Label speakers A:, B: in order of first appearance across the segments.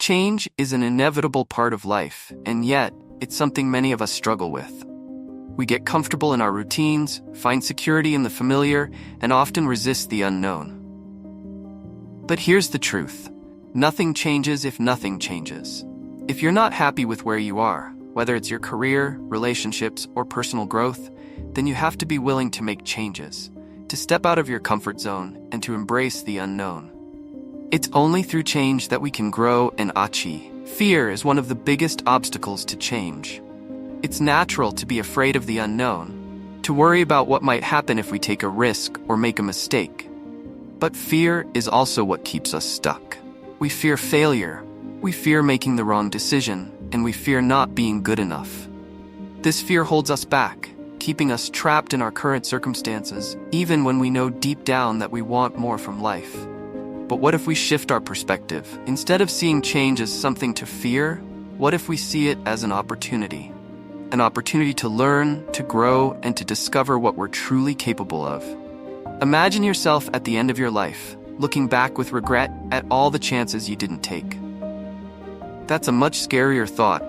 A: Change is an inevitable part of life, and yet, it's something many of us struggle with. We get comfortable in our routines, find security in the familiar, and often resist the unknown. But here's the truth. Nothing changes if nothing changes. If you're not happy with where you are, whether it's your career, relationships, or personal growth, then you have to be willing to make changes, to step out of your comfort zone, and to embrace the unknown. It's only through change that we can grow and achieve. Fear is one of the biggest obstacles to change. It's natural to be afraid of the unknown, to worry about what might happen if we take a risk or make a mistake. But fear is also what keeps us stuck. We fear failure, we fear making the wrong decision, and we fear not being good enough. This fear holds us back, keeping us trapped in our current circumstances, even when we know deep down that we want more from life. But what if we shift our perspective? Instead of seeing change as something to fear, what if we see it as an opportunity? An opportunity to learn, to grow, and to discover what we're truly capable of. Imagine yourself at the end of your life, looking back with regret at all the chances you didn't take. That's a much scarier thought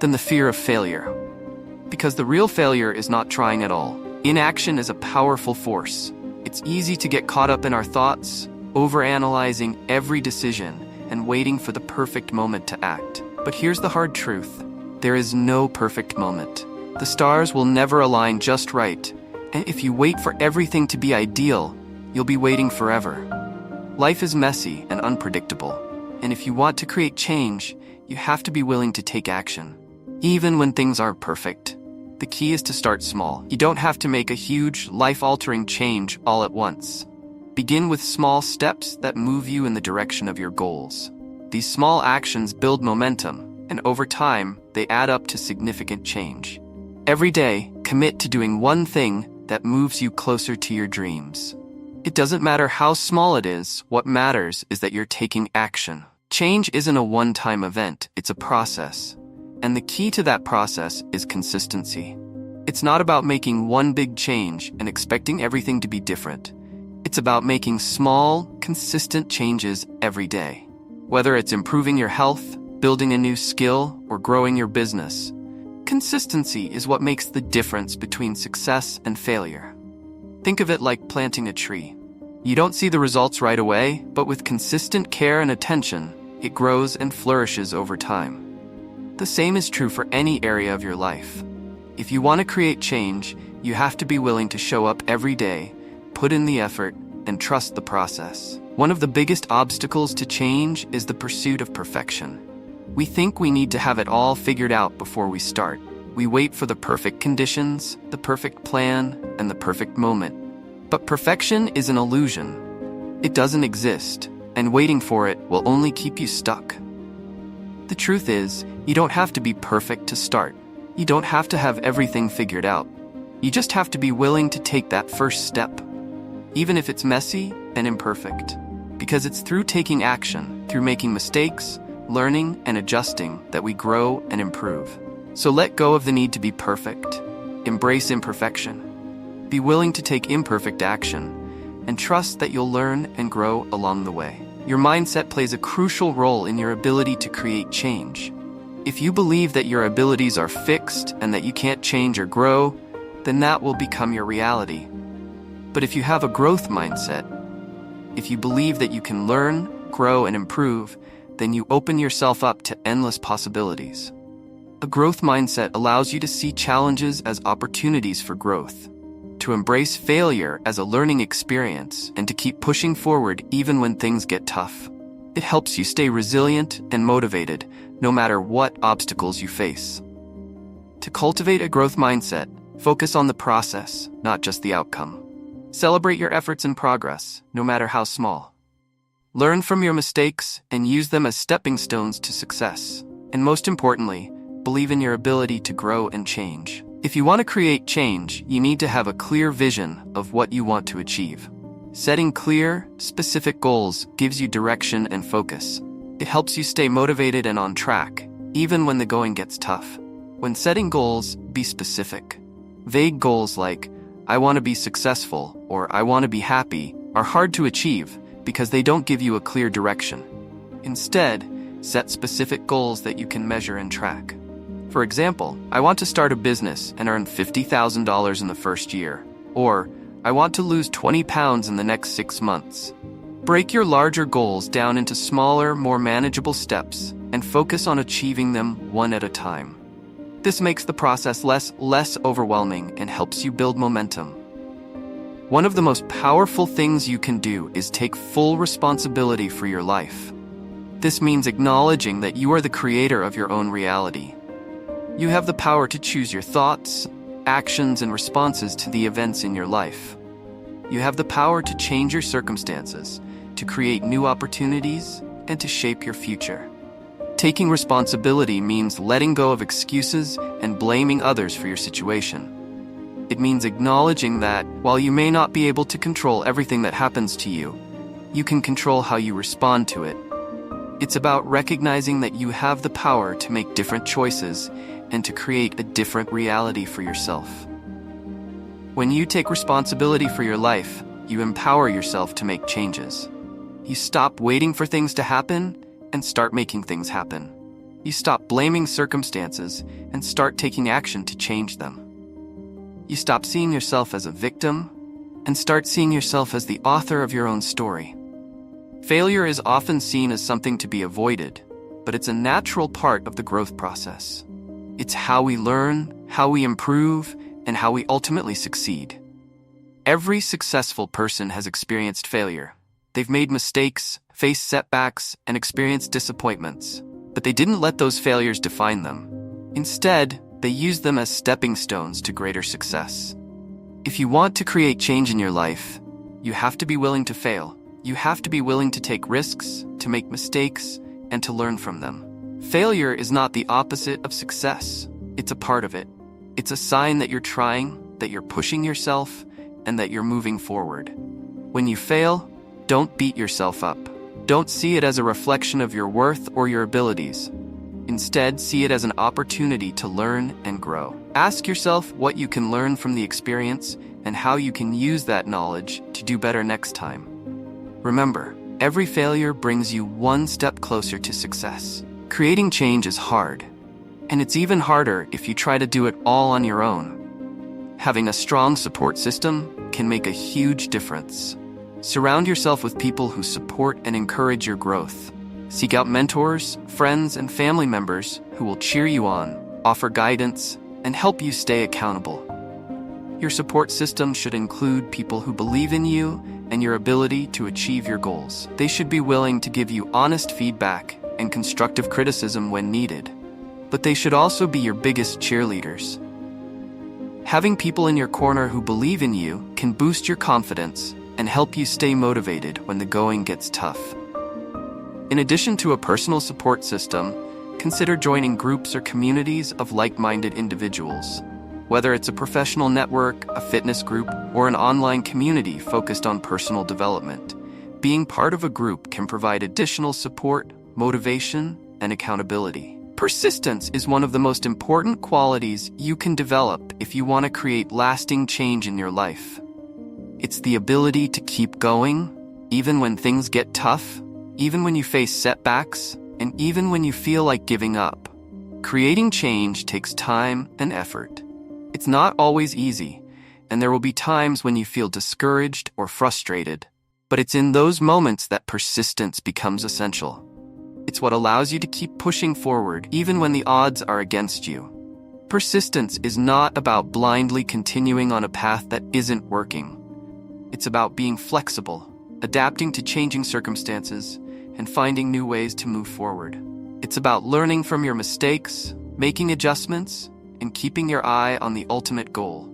A: than the fear of failure. Because the real failure is not trying at all. Inaction is a powerful force. It's easy to get caught up in our thoughts, overanalyzing every decision and waiting for the perfect moment to act. But here's the hard truth. There is no perfect moment. The stars will never align just right, and if you wait for everything to be ideal, you'll be waiting forever. Life is messy and unpredictable, and if you want to create change, you have to be willing to take action, even when things aren't perfect. The key is to start small. You don't have to make a huge, life-altering change all at once. Begin with small steps that move you in the direction of your goals. These small actions build momentum, and over time, they add up to significant change. Every day, commit to doing one thing that moves you closer to your dreams. It doesn't matter how small it is, what matters is that you're taking action. Change isn't a one-time event, it's a process. And the key to that process is consistency. It's not about making one big change and expecting everything to be different. It's about making small, consistent changes every day. Whether it's improving your health, building a new skill, or growing your business, consistency is what makes the difference between success and failure. Think of it like planting a tree. You don't see the results right away, but with consistent care and attention, it grows and flourishes over time. The same is true for any area of your life. If you want to create change, you have to be willing to show up every day, put in the effort, and trust the process. One of the biggest obstacles to change is the pursuit of perfection. We think we need to have it all figured out before we start. We wait for the perfect conditions, the perfect plan, and the perfect moment. But perfection is an illusion. It doesn't exist, and waiting for it will only keep you stuck. The truth is, you don't have to be perfect to start. You don't have to have everything figured out. You just have to be willing to take that first step, even if it's messy and imperfect. Because it's through taking action, through making mistakes, learning and adjusting that we grow and improve. So let go of the need to be perfect. Embrace imperfection. Be willing to take imperfect action, and trust that you'll learn and grow along the way. Your mindset plays a crucial role in your ability to create change. If you believe that your abilities are fixed and that you can't change or grow, then that will become your reality. But if you have a growth mindset, if you believe that you can learn, grow, and improve, then you open yourself up to endless possibilities. A growth mindset allows you to see challenges as opportunities for growth, to embrace failure as a learning experience, and to keep pushing forward even when things get tough. It helps you stay resilient and motivated, no matter what obstacles you face. To cultivate a growth mindset, focus on the process, not just the outcome. Celebrate your efforts and progress, no matter how small. Learn from your mistakes and use them as stepping stones to success. And most importantly, believe in your ability to grow and change. If you want to create change, you need to have a clear vision of what you want to achieve. Setting clear, specific goals gives you direction and focus. It helps you stay motivated and on track, even when the going gets tough. When setting goals, be specific. Vague goals like, I want to be successful or I want to be happy are hard to achieve because they don't give you a clear direction. Instead, Set specific goals that you can measure and track. For example, I want to start a business and earn $50,000 in the first year. Or, I want to lose 20 pounds in the next 6 months. Break your larger goals down into smaller, more manageable steps and focus on achieving them one at a time. This makes the process less overwhelming and helps you build momentum. One of the most powerful things you can do is take full responsibility for your life. This means acknowledging that you are the creator of your own reality. You have the power to choose your thoughts, actions, and responses to the events in your life. You have the power to change your circumstances, to create new opportunities, and to shape your future. Taking responsibility means letting go of excuses and blaming others for your situation. It means acknowledging that, while you may not be able to control everything that happens to you, you can control how you respond to it. It's about recognizing that you have the power to make different choices and to create a different reality for yourself. When you take responsibility for your life, you empower yourself to make changes. You stop waiting for things to happen and start making things happen. You stop blaming circumstances and start taking action to change them. You stop seeing yourself as a victim and start seeing yourself as the author of your own story. Failure is often seen as something to be avoided, but it's a natural part of the growth process. It's how we learn, how we improve, and how we ultimately succeed. Every successful person has experienced failure. They've made mistakes, faced setbacks, and experienced disappointments, but they didn't let those failures define them. Instead, they used them as stepping stones to greater success. If you want to create change in your life, you have to be willing to fail. You have to be willing to take risks, to make mistakes, and to learn from them. Failure is not the opposite of success. It's a part of it. It's a sign that you're trying, that you're pushing yourself, and that you're moving forward. When you fail, don't beat yourself up. Don't see it as a reflection of your worth or your abilities. Instead, see it as an opportunity to learn and grow. Ask yourself what you can learn from the experience and how you can use that knowledge to do better next time. Remember, every failure brings you one step closer to success. Creating change is hard, and it's even harder if you try to do it all on your own. Having a strong support system can make a huge difference. Surround yourself with people who support and encourage your growth. Seek out mentors, friends, and family members who will cheer you on, offer guidance, and help you stay accountable. Your support system should include people who believe in you and your ability to achieve your goals. They should be willing to give you honest feedback and constructive criticism when needed, but they should also be your biggest cheerleaders. Having people in your corner who believe in you can boost your confidence and help you stay motivated when the going gets tough. In addition to a personal support system, consider joining groups or communities of like-minded individuals. Whether it's a professional network, a fitness group, or an online community focused on personal development, being part of a group can provide additional support, motivation, and accountability. Persistence is one of the most important qualities you can develop if you want to create lasting change in your life. It's the ability to keep going, even when things get tough, even when you face setbacks, and even when you feel like giving up. Creating change takes time and effort. It's not always easy, and there will be times when you feel discouraged or frustrated, but it's in those moments that persistence becomes essential. It's what allows you to keep pushing forward even when the odds are against you. Persistence is not about blindly continuing on a path that isn't working. It's about being flexible, adapting to changing circumstances, and finding new ways to move forward. It's about learning from your mistakes, making adjustments, and keeping your eye on the ultimate goal.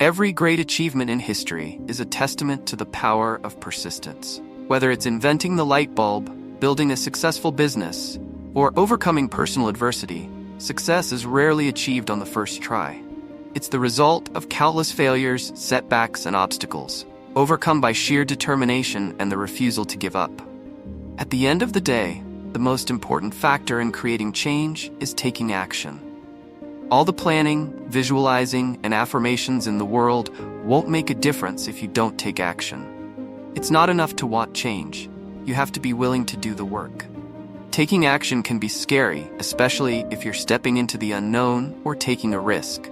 A: Every great achievement in history is a testament to the power of persistence. Whether it's inventing the light bulb, building a successful business, or overcoming personal adversity, success is rarely achieved on the first try. It's the result of countless failures, setbacks, and obstacles, overcome by sheer determination and the refusal to give up. At the end of the day, the most important factor in creating change is taking action. All the planning, visualizing, and affirmations in the world won't make a difference if you don't take action. It's not enough to want change. You have to be willing to do the work. Taking action can be scary, especially if you're stepping into the unknown or taking a risk.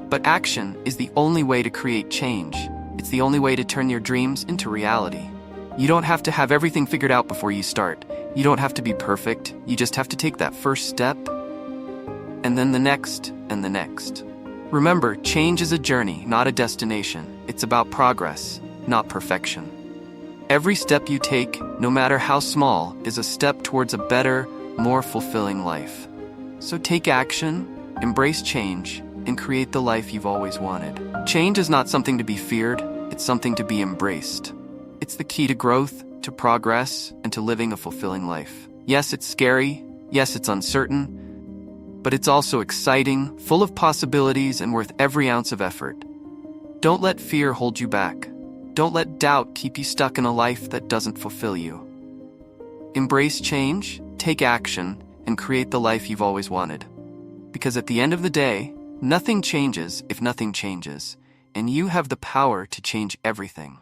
A: But action is the only way to create change. It's the only way to turn your dreams into reality. You don't have to have everything figured out before you start. You don't have to be perfect. You just have to take that first step, and then the next, and the next. Remember, change is a journey, not a destination. It's about progress, not perfection. Every step you take, no matter how small, is a step towards a better, more fulfilling life. So take action, embrace change, and create the life you've always wanted. Change is not something to be feared, it's something to be embraced. It's the key to growth, to progress, and to living a fulfilling life. Yes, it's scary. Yes, it's uncertain. But it's also exciting, full of possibilities, and worth every ounce of effort. Don't let fear hold you back. Don't let doubt keep you stuck in a life that doesn't fulfill you. Embrace change, take action, and create the life you've always wanted. Because at the end of the day, nothing changes if nothing changes, and you have the power to change everything.